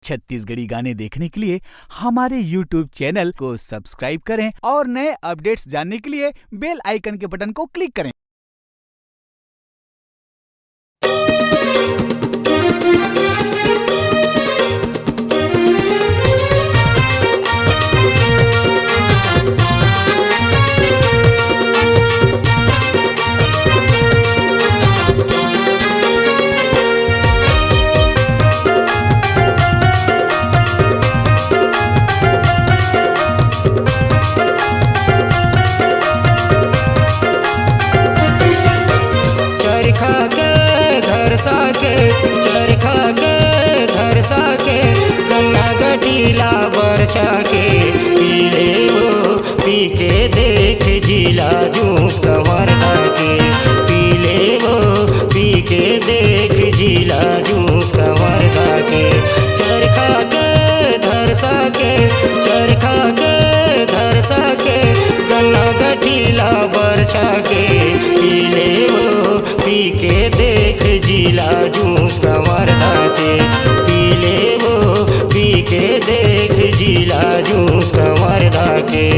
छत्तीसगढ़ी गाने देखने के लिए हमारे YouTube चैनल को सब्सक्राइब करें और नए अपडेट्स जानने के लिए बेल आइकन के बटन को क्लिक करें। वर्षा के पीले वो पी के देख जिला जूस कमरदा के पीले वो पी के देख जिला जूस कमरदा के चरखा के धरसा के चरखा के धरसा के गन्ना गठीला वर्षा के पीले वो पी के देख जिला जूस कमरदा के पीले वो पी के देख जिला जूस कमरदा के।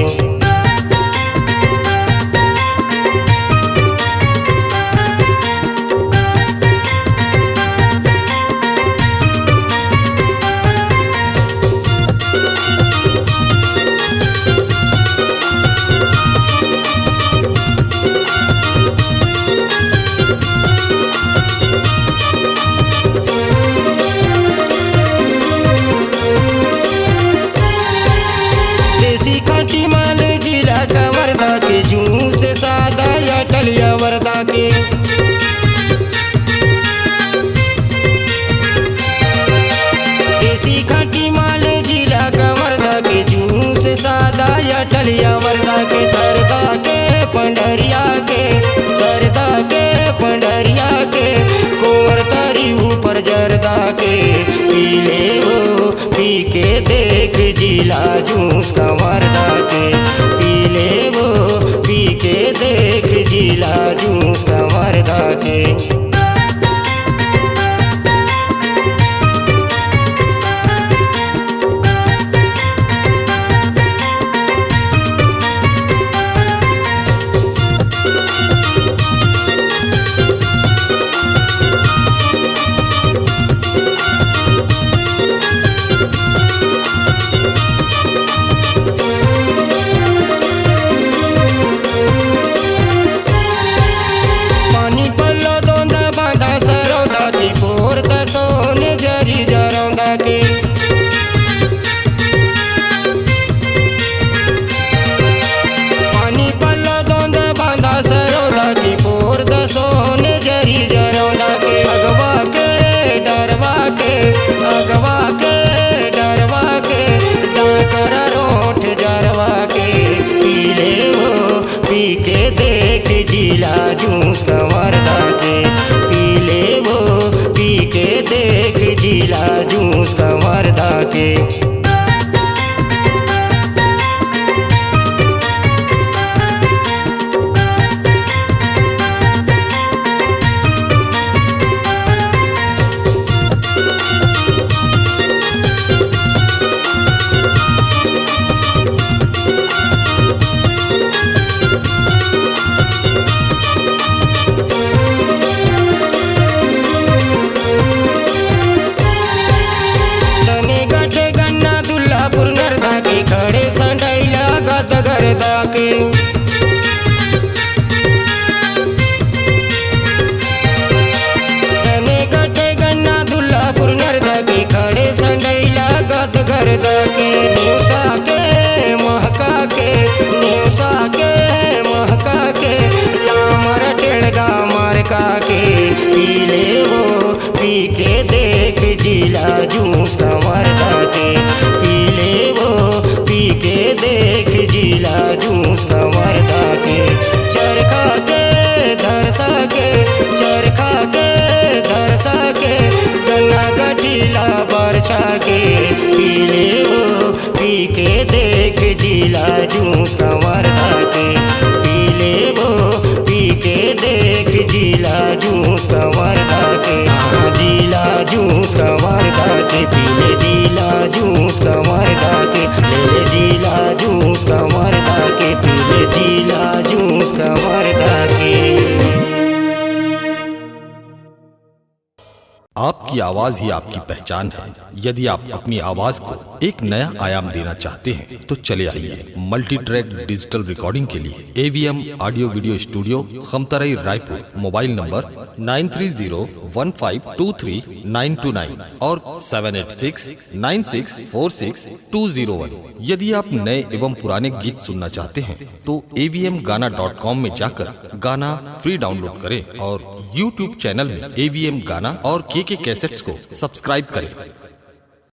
जूस सादा या टलिया वर्दा के देसी खाटी माल जिला कमरदा के जूस सादा या टलिया वर्दा के सरदा के पंडरिया के सरदा के पंडरिया के कुंवर तरी ऊपर जरदा के पीले वो पी के देख जिला जूस कमरदा के पीले वो पी के देख जिला जूस कमरदा के। जिला जूस कमरदा के पीले वो पी के देख जिला जूस कमरदा के। खड़े संडैला गद गरदा के तने गटे गन्ना दुल्लापुर नरदा के खड़े संडैला गद गरदा के न्यूसा के महका के न्यूसा के महका के लामर टेड़गा मारका के पीले वो पी के देख जिला जूस कमरदा के पीले वो पी के देख जिला जूस कमरदा के चरखा के धरसा के चरखा के धरसा के गन्ना गठीला वर्षा के पीले वो पी के देख जिला जूस कमरदा के पीले वो पी के देख जीला जूस कवर्धा के, जीला जूस कवर्धा के, पीले जीला जूस कवर्धा के, ले जीला जूस कवर्धा के, पीले जीला जूस कवर्धा के। आपकी आवाज ही आपकी पहचान है। यदि आप अपनी आवाज को एक नया आयाम देना चाहते हैं तो चले आइए मल्टी ट्रैक डिजिटल रिकॉर्डिंग के लिए AVM audio video studio, Khamtarai, Raipur. Mobile number 9301523929 और 7869646201। यदि आप नए एवं पुराने गीत सुनना चाहते हैं तो avmgana.com में जाकर गाना फ्री डाउनलोड करें और YouTube चैनल में AVM गाना और KK कैसेट्स को सब्सक्राइब करें।